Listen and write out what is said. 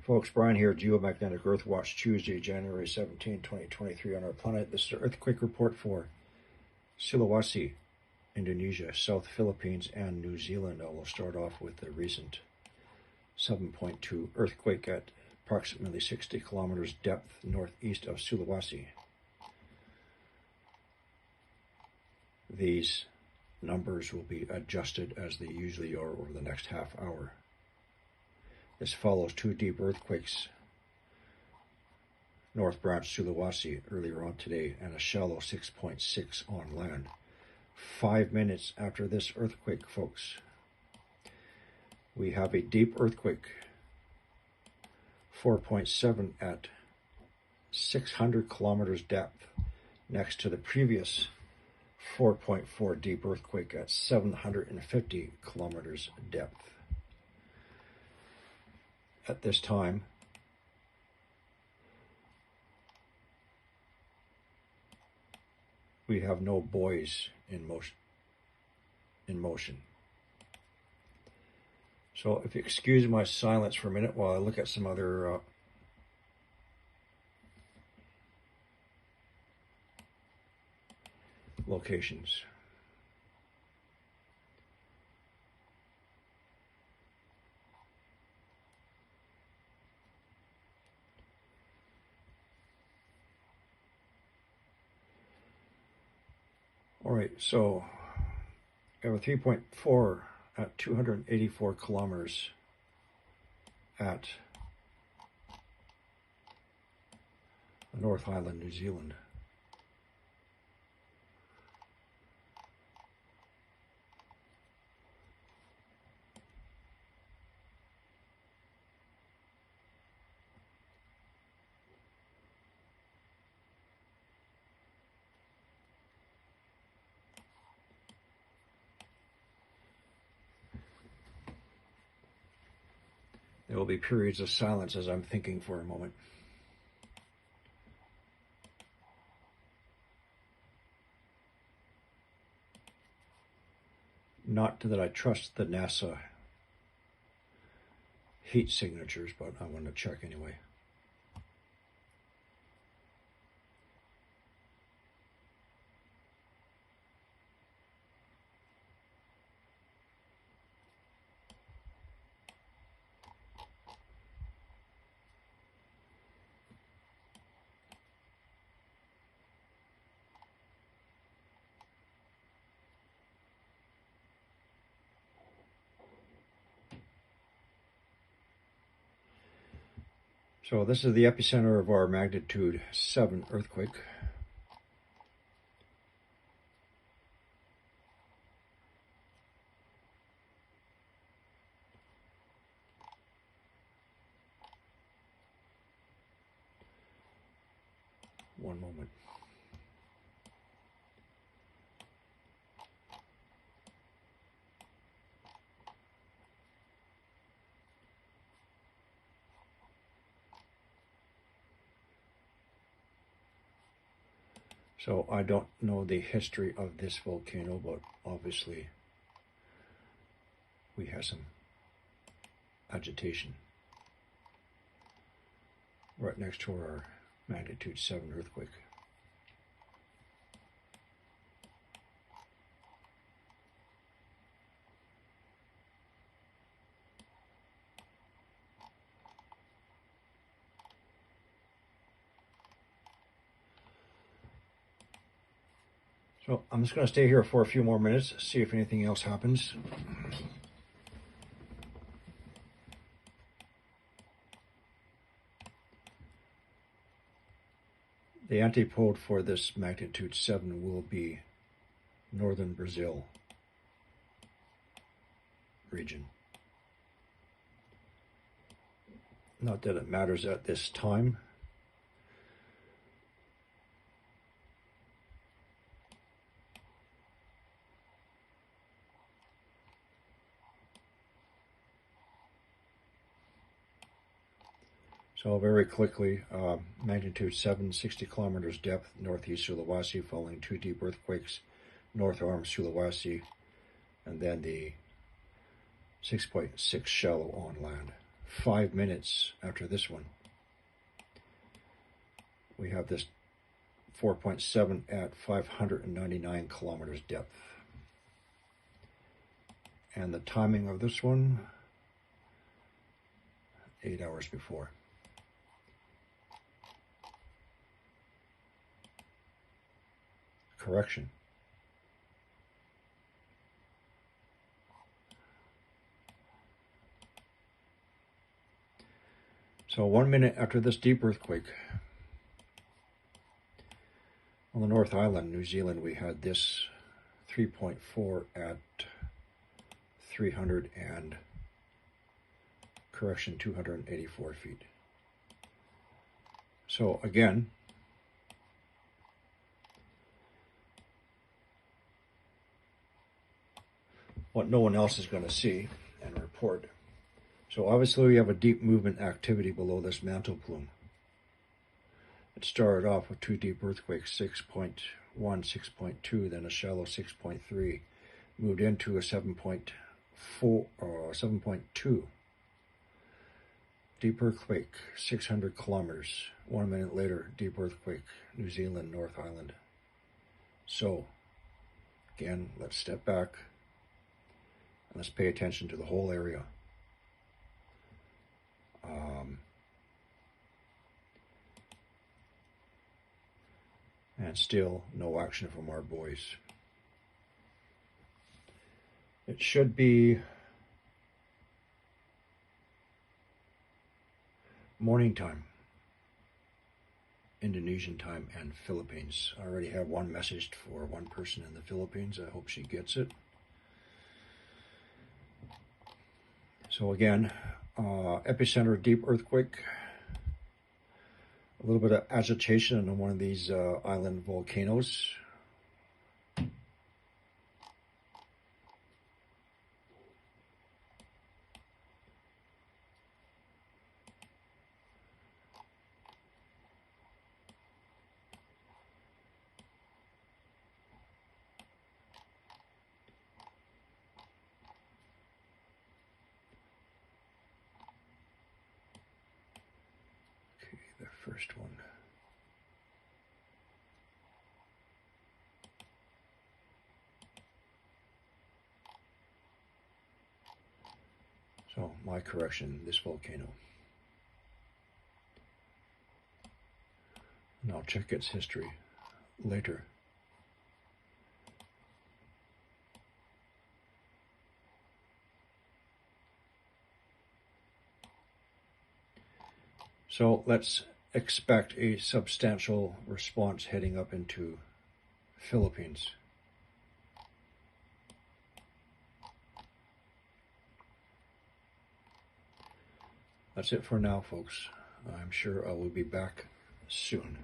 Folks, Brian here, Geomagnetic Earth Watch, Tuesday, January 17, 2023 on our planet. This is an earthquake report for Sulawesi, Indonesia, South Philippines, and New Zealand. I will start off with the recent 7.2 earthquake at approximately 60 kilometers depth northeast of Sulawesi. These numbers will be adjusted as they usually are over the next half hour. This follows two deep earthquakes, North Branch, Sulawesi, earlier on today, and a shallow 6.6 on land. 5 minutes after this earthquake, folks, we have a deep earthquake, 4.7 at 600 kilometers depth, next to the previous 4.4 deep earthquake at 750 kilometers depth. At this time, we have no buoys in motion. So if you excuse my silence for a minute while I look at some other locations. All right, so we have a 3.4 at 284 kilometers at the North Island, New Zealand. There will be periods of silence as I'm thinking for a moment. Not that I trust the NASA heat signatures, but I want to check anyway. So this is the epicenter of our magnitude 7 earthquake. One moment. So I don't know the history of this volcano, but obviously we have some agitation right next to our magnitude 7 earthquake. So I'm just going to stay here for a few more minutes, see if anything else happens. The antipode for this magnitude 7 will be northern Brazil region. Not that it matters at this time. So very quickly, magnitude 7, 60 kilometers depth, northeast Sulawesi, following two deep earthquakes, north arm Sulawesi, and then the 6.6 shallow on land. 5 minutes after this one, we have this 4.7 at 599 kilometers depth. And the timing of this one, 8 hours before. Correction. So 1 minute after this deep earthquake, on the North Island, New Zealand, we had this 3.4 at 300 and, correction, 284 feet. So again, what no one else is going to see and report. So obviously we have a deep movement activity below this mantle plume. It started off with 2 deep earthquakes, 6.1, 6.2, then a shallow 6.3, moved into a 7.4, 7.2. Deep earthquake, 600 kilometers. 1 minute later, deep earthquake, New Zealand, North Island. So, again, let's step back and let's pay attention to the whole area. And still no action from our boys. It should be morning time, Indonesian time and Philippines. I already have one message for one person in the Philippines. I hope she gets it. So again, epicenter deep earthquake. A little bit of agitation on one of these island volcanoes. Okay, the first one. So, my correction, this volcano. And I'll check its history later. So let's expect a substantial response heading up into Philippines. That's it for now, folks. I'm sure I will be back soon.